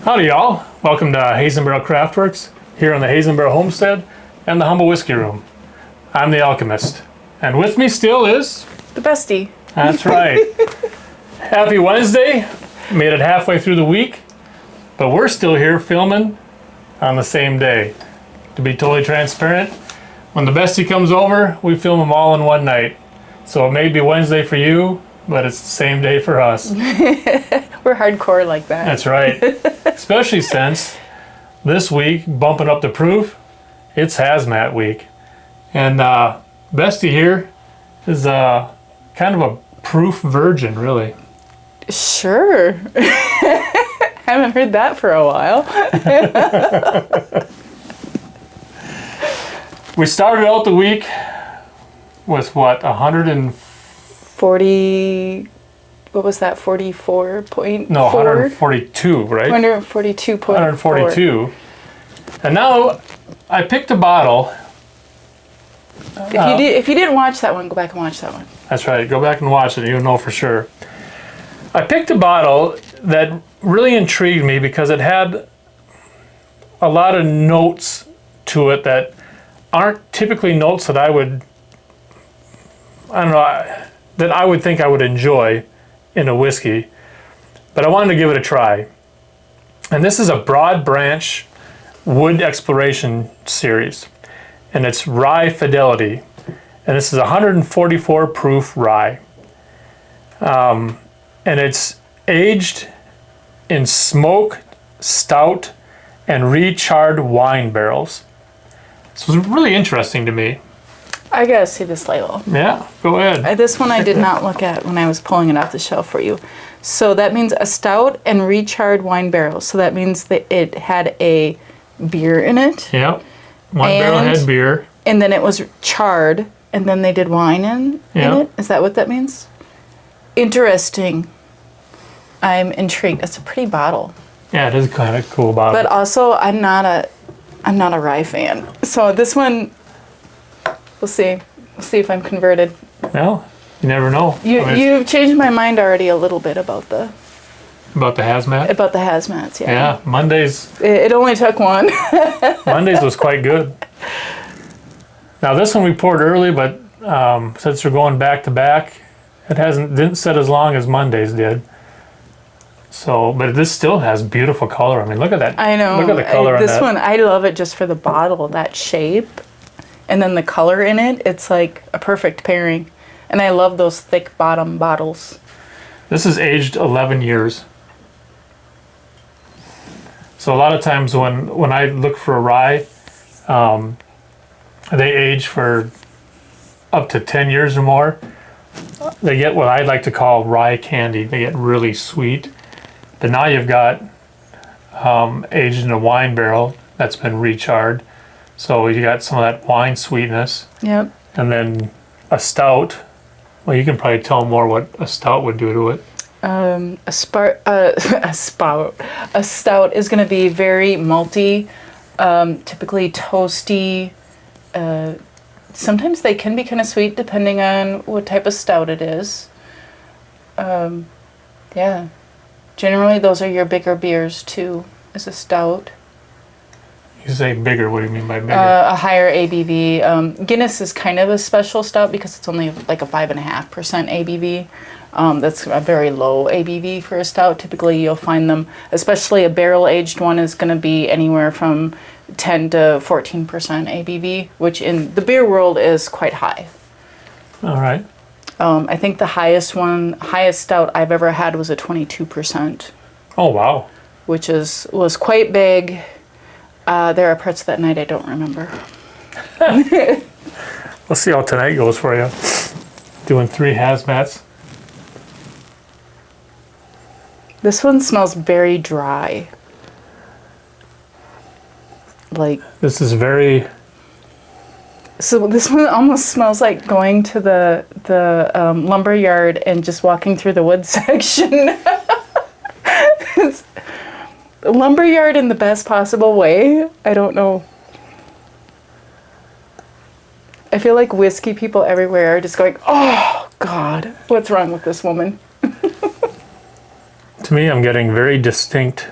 Howdy y'all, welcome to Hazenborough Craftworks here on the Hazenborough Homestead and the Humble Whiskey Room. I'm the Alchemist, and with me still is... the Bestie. That's right. Happy Wednesday, made it halfway through the week, but we're still here filming on the same day. To be totally transparent, when the Bestie comes over, we film them all in one night. So it may be Wednesday for you, but it's the same day for us. We're hardcore like that. That's right. Especially since this week, bumping up the proof, it's Hazmat week. And Bestie here is kind of a proof virgin, really. Sure. Haven't heard that for a while. We started out the week with what, 40, what was that, 44.4? No, 142, right? 142.4. 142. And now I picked a bottle. If you didn't watch that one, go back and watch that one. That's right. Go back and watch it. You'll know for sure. I picked a bottle that really intrigued me because it had a lot of notes to it that aren't typically notes that I would think I would enjoy in a whiskey, but I wanted to give it a try. And this is a Broad Branch Wood Exploration series, and it's Rye Fidelity, and this is 144 proof rye, and it's aged in smoked, stout, and recharred wine barrels. So it's really interesting to me. I gotta see this label. Yeah, go ahead. This one I did not look at when I was pulling it off the shelf for you. So that means a stout and recharred wine barrel. So that means that it had a beer in it. Yep. One barrel had beer. And then it was charred, and then they did wine in it. Is that what that means? Interesting. I'm intrigued. It's a pretty bottle. Yeah, it is kind of a cool bottle. But also, I'm not a rye fan. So this one, we'll see. We'll see if I'm converted. Well, you never know. You've changed my mind already a little bit about the hazmat. About the hazmats, yeah. Yeah, Mondays. It only took one. Mondays was quite good. Now this one we poured early, but since we're going back to back, it didn't set as long as Mondays did. So, but this still has beautiful color. I mean, look at that. I know. Look at the color on that. This one, I love it just for the bottle, that shape, and then the color in it. It's like a perfect pairing. And I love those thick bottom bottles. This is aged 11 years. So a lot of times when I look for a rye, they age for up to 10 years or more. They get what I like to call rye candy. They get really sweet. But now you've got aged in a wine barrel that's been recharred. So you got some of that wine sweetness. Yep. And then a stout. Well, you can probably tell more what a stout would do to it. A stout is going to be very malty, typically toasty. Sometimes they can be kind of sweet depending on what type of stout it is. Yeah. Generally, those are your bigger beers, too, as a stout. You say bigger, what do you mean by bigger? A higher ABV. Guinness is kind of a special stout because it's only like a 5.5% ABV. That's a very low ABV for a stout. Typically, you'll find them, especially a barrel-aged one, is going to be anywhere from 10 to 14% ABV, which in the beer world is quite high. All right. I think the highest stout I've ever had was a 22%. Oh, wow. Which was quite big. There are parts of that night I don't remember. Let's see how tonight goes for you. Doing 3 hazmats. This one smells very dry. Like this is very. So this one almost smells like going to the lumber yard and just walking through the wood section. It's lumber yard in the best possible way. I don't know. I feel like whiskey people everywhere are just going, oh, God, what's wrong with this woman? To me, I'm getting very distinct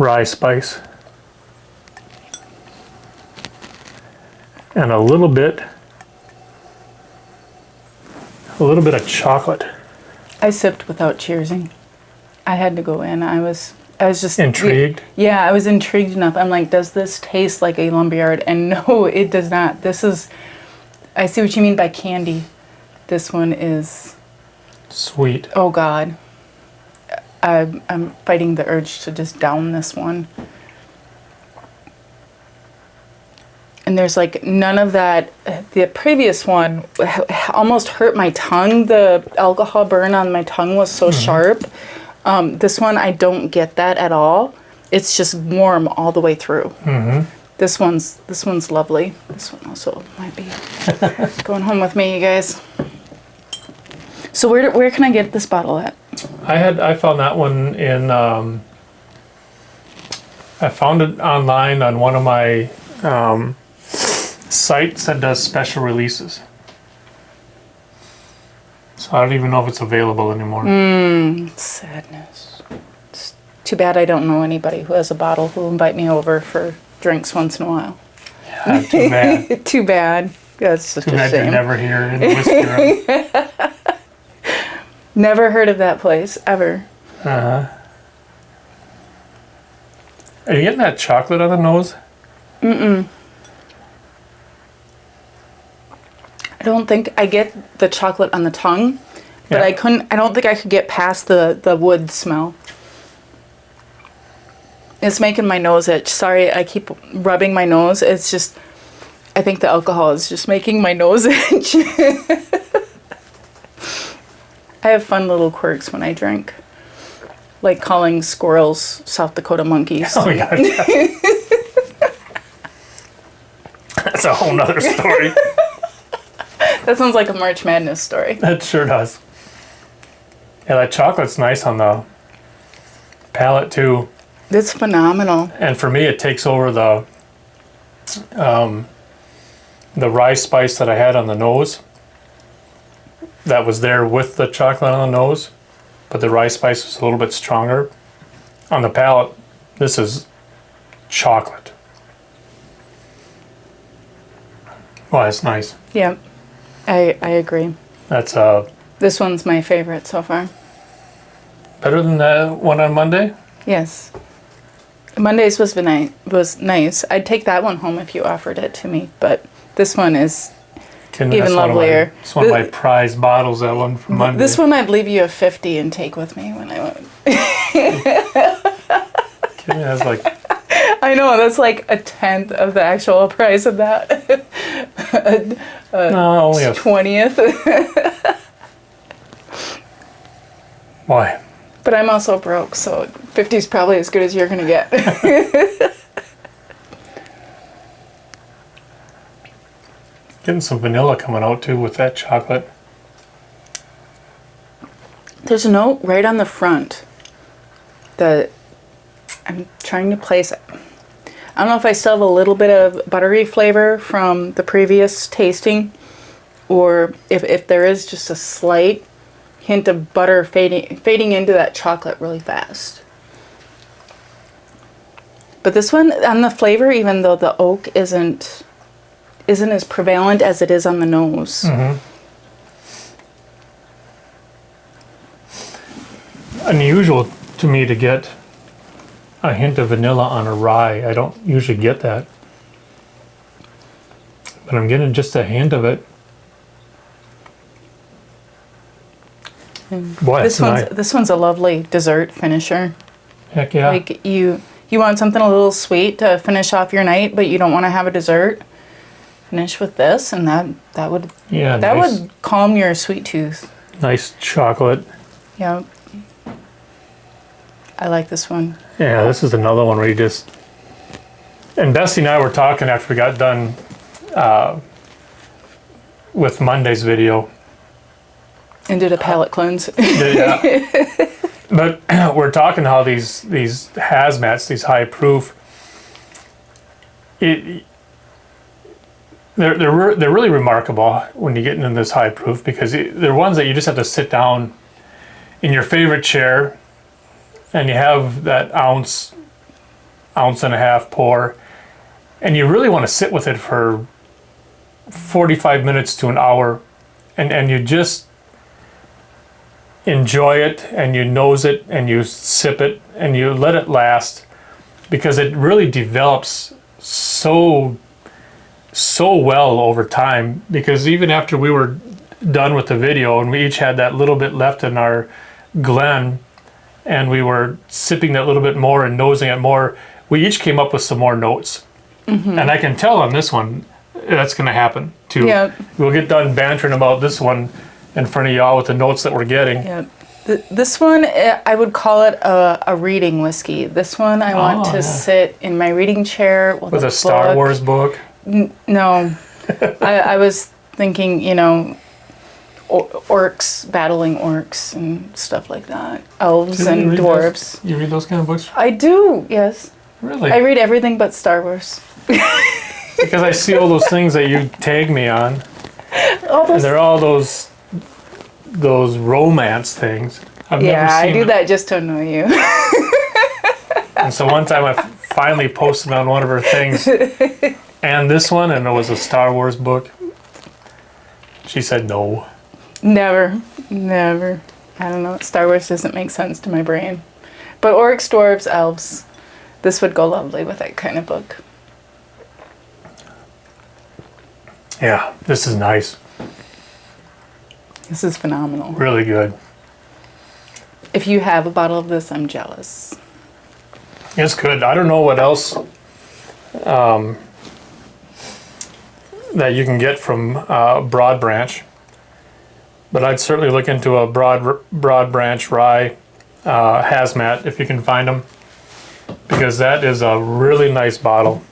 rye spice. And a little bit of chocolate. I sipped without cheersing. I had to go in. I was just Intrigued? Yeah, I was intrigued enough. I'm like, does this taste like a lumberyard? And no, it does not. This is, I see what you mean by candy. This one is Sweet. oh God. I'm fighting the urge to just down this one. And there's like none of that. The previous one almost hurt my tongue. The alcohol burn on my tongue was so sharp. This one, I don't get that at all. It's just warm all the way through. This one's lovely. This one also might be going home with me, you guys. So where can I get this bottle at? I found that one in. I found it online on one of my sites that does special releases. So I don't even know if it's available anymore. Sadness. It's too bad I don't know anybody who has a bottle who will invite me over for drinks once in a while. Yeah, too bad. Too bad. That's such Too a bad shame. you're never here in the whiskey room. Never heard of that place, ever. Are you getting that chocolate on the nose? I don't think I get the chocolate on the tongue, but Yeah. I don't think I could get past the wood smell. It's making my nose itch. Sorry, I keep rubbing my nose. It's just, I think the alcohol is just making my nose itch. I have fun little quirks when I drink. Like calling squirrels South Dakota monkeys. Oh yeah. That's a whole nother story. That sounds like a March Madness story. That sure does. Yeah, that chocolate's nice on the palate too. It's phenomenal. And for me, it takes over the rye spice that I had on the nose. That was there with the chocolate on the nose, but the rye spice was a little bit stronger. On the palate, this is chocolate. Well, that's nice. Yeah, I agree. That's This one's my favorite so far. better than that one on Monday. Yes. Monday's was nice. I'd take that one home if you offered it to me, but this one is even That's lovelier. It's one of my prized bottles, that one from Monday. This one I'd leave you a 50 and take with me when I went. Kidding, that's like I know, that's like a tenth of the actual price of that. no, only a 20th. why? But I'm also broke, so 50 is probably as good as you're gonna get. Getting some vanilla coming out too with that chocolate. There's a note right on the front that I'm trying to place. I don't know if I still have a little bit of buttery flavor from the previous tasting, or if there is just a slight hint of butter fading into that chocolate really fast. But this one, on the flavor, even though the oak isn't as prevalent as it is on the nose. Unusual to me to get a hint of vanilla on a rye. I don't usually get that. But I'm getting just a hint of it. Boy, This one's a lovely dessert finisher. Heck yeah. Like you want something a little sweet to finish off your night, but you don't want to have a dessert. Finish with this, and that would would calm your sweet tooth. Nice chocolate. Yeah. I like this one. Yeah, this is another one where you just... And Bessie and I were talking after we got done with Monday's video. And did a palate cleanse. Yeah. But we're talking how these hazmats, these high proof, they're really remarkable when you get into this high proof, because they're ones that you just have to sit down in your favorite chair and you have that ounce ounce-and-a-half pour, and you really want to sit with it for 45 minutes to an hour, and you just enjoy it, and you nose it, and you sip it, and you let it last, because it really develops so well over time. Because even after we were done with the video and we each had that little bit left in our Glen, and we were sipping that little bit more and nosing it more, we each came up with some more notes. And I can tell on this one that's going to happen too. Yep. We'll get done bantering about this one in front of y'all with the notes that we're getting. Yep. This one, I would call it a reading whiskey. This one, I want to sit in my reading chair with a Star Wars book. No, I was thinking, you know, orcs battling orcs and stuff like that, elves and dwarves. You read those kind of books? I do, yes. Really? I read everything but Star Wars. Because I see all those things that you tag me on, and they're all those romance things. I've never seen I do that just to annoy you. And so one time I finally posted on one of her things, and this one, and it was a Star Wars book. She said no. Never. I don't know. Star Wars doesn't make sense to my brain. But orcs, dwarves, elves, this would go lovely with that kind of book. Yeah, this is nice. This is phenomenal. Really good. If you have a bottle of this, I'm jealous. It's good. I don't know what else that you can get from Broad Branch, but I'd certainly look into a Broad Branch rye Hazmat if you can find them, because that is a really nice bottle.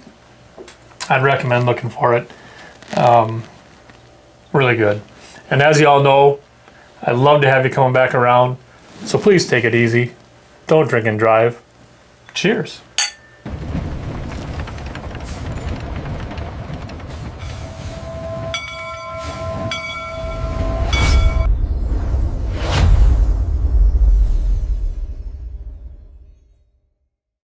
I'd recommend looking for it. Really good. And as you all know, I'd love to have you coming back around, so please take it easy. Don't drink and drive. Cheers.